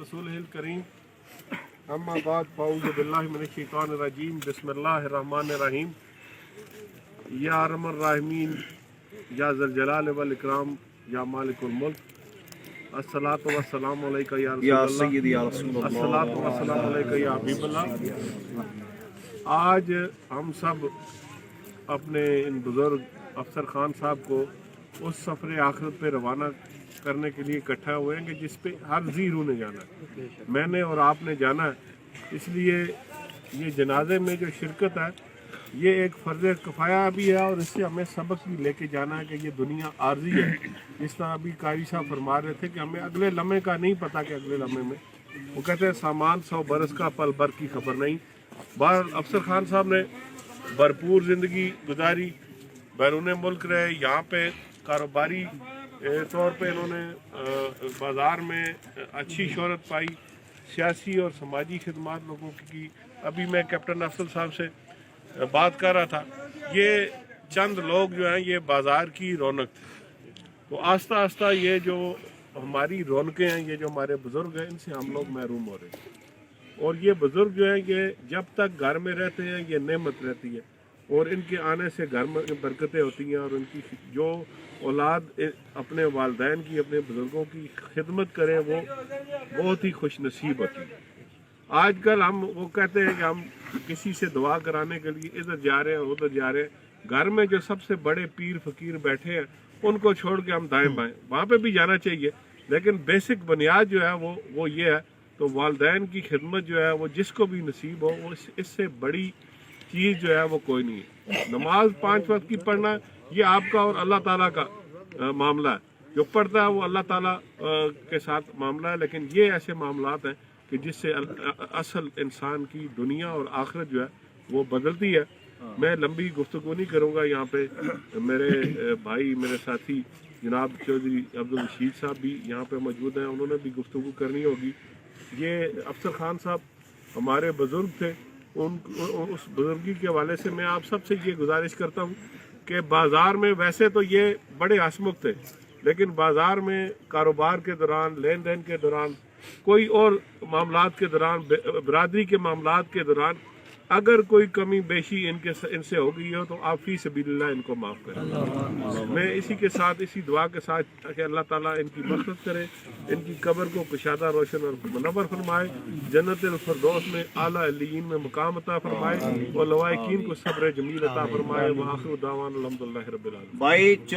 रसूलिहिल करीम अम्मा बाद फाऊज़ु बिल्लाहि मिनश्शैतानिर रजीम बिस्मिल्लाहिर रहमानिर रहीम या अरहमर राहिमीन या ज़ल जलाल वल इकराम या मालिकुल मुल्क अस्सलातु वस्सलामु अलैका या सय्यदी या रसूलल्लाह अस्सलातु वस्सलामु अलैका या हबीबल्लाह। आज हम सब अपने इन बुज़ुर्ग अफसर खान साहब को उस सफ़र आखिरत पे रवाना करने के लिए इकट्ठा हुए हैं कि जिस पे हर ज़ीरू ने जाना है, मैंने और आपने जाना है। इसलिए ये जनाजे में जो शिरकत है ये एक फ़र्ज़ किफ़ाया भी है और इससे हमें सबक भी लेके जाना है कि ये दुनिया आर्जी है। जिस तरह अभी कारी साहब फरमा रहे थे कि हमें अगले लम्हे का नहीं पता कि अगले लम्हे में, वो कहते हैं सामान 100 बरस का पल भर की खबर नहीं। बाहर अफसर खान साहब ने भरपूर ज़िंदगी गुजारी, बैरून मुल्क रहे, यहाँ पे कारोबारी तौर पे इन्होंने बाज़ार में अच्छी शोहरत पाई, सियासी और समाजी खिदमात लोगों की। अभी मैं कैप्टन अफसल साहब से बात कर रहा था, ये चंद लोग जो हैं ये बाज़ार की रौनक थी। तो आस्ता आस्ता ये जो हमारी रौनकें हैं, ये जो हमारे बुज़ुर्ग हैं, इनसे हम लोग महरूम हो रहे हैं। और ये बुज़ुर्ग जो हैं ये जब तक घर में रहते हैं ये नेमत रहती है और इनके आने से घर में बरकतें होती हैं और उनकी जो औलाद अपने वालिदैन की, अपने बुज़ुर्गों की खिदमत करें वो बहुत ही खुश नसीब होती है। आजकल हम वो कहते हैं कि हम किसी से दुआ कराने के लिए इधर जा रहे हैं और उधर जा रहे हैं, घर में जो सबसे बड़े पीर फकीर बैठे हैं उनको छोड़ के हम दाएं बाएं, वहाँ पे भी जाना चाहिए, लेकिन बेसिक बुनियाद जो है वो ये है। तो वालिदैन की खिदमत जो है वो जिसको भी नसीब हो, वो इससे बड़ी चीज़ जो है वो कोई नहीं है। नमाज 5 वक्त की पढ़ना ये आपका और अल्लाह ताला का मामला है, जो पढ़ता है वो अल्लाह ताला के साथ मामला है। लेकिन ये ऐसे मामलात हैं कि जिससे असल इंसान की दुनिया और आखिरत जो है वो बदलती है। मैं लंबी गुफ्तगू नहीं करूँगा, यहाँ पे मेरे भाई, मेरे साथी जनाब चौधरी अब्दुल रशीद साहब भी यहाँ पे मौजूद हैं, उन्होंने भी गुफ्तगू करनी होगी। ये अफसर खान साहब हमारे बुज़ुर्ग थे, उस बुजुर्गी के हवाले से मैं आप सबसे ये गुजारिश करता हूँ कि बाज़ार में वैसे तो ये बड़े हंसमुख थे, लेकिन बाज़ार में कारोबार के दौरान, लेन देन के दौरान, कोई और मामलात के दौरान, बरादरी के मामलात के दौरान अगर कोई कमी बेशी इनसे हो गई हो तो आप फी सबीलिल्लाह इनको माफ़ करें। मैं इसी के साथ, इसी दुआ के साथ कि अल्लाह ताला इनकी मग़फ़िरत करे, इनकी कब्र को कुशादा, रोशन और मुनव्वर फरमाए, जन्नतुल फ़िरदौस में आला अलीयीन में मुकाम अता फरमाए और लवाइकीन को सब्र जमील अता फरमाए। व आखिरु दावाना अल्हम्दुलिल्लाहि रब्बिल आलमीन।